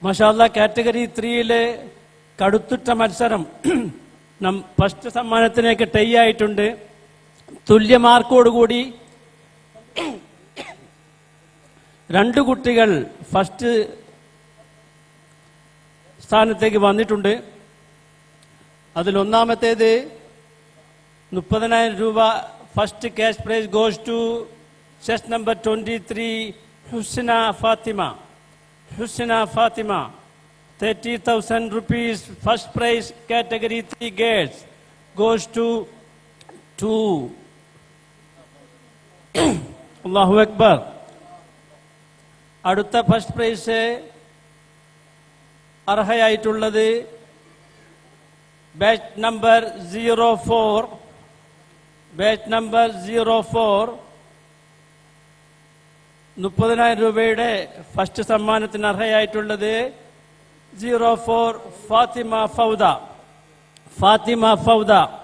മാഷാഅല്ലാ category 3-യിലെ കടുത്തുറ്റ മത്സരം first സമ്മാനത്തിലേക്ക് tie ആയിട്ടുണ്ട്. തുല്യ മാർക്കോടുകൂടി രണ്ട് കുട്ടികൾ ഫസ്റ്റ് സ്ഥാനത്തേക്ക് വന്നിട്ടുണ്ട്. അതിലൊന്നാമത്തേത് 30,000 രൂപ first cash prize goes to സെസ് number 23 Husna Fathima. 30,000 rupees first prize category 3 girls goes to Allahu Akbar. അടുത്ത ഫസ്റ്റ് പ്രൈസ് അർഹയായിട്ടുള്ളത് ബാച്ച് നമ്പർ 04 30,000 രൂപയുടെ ഫസ്റ്റ് സമ്മാനത്തിന് അർഹയായിട്ടുള്ളത് 04 ഫാത്തിമ ഫൗദ.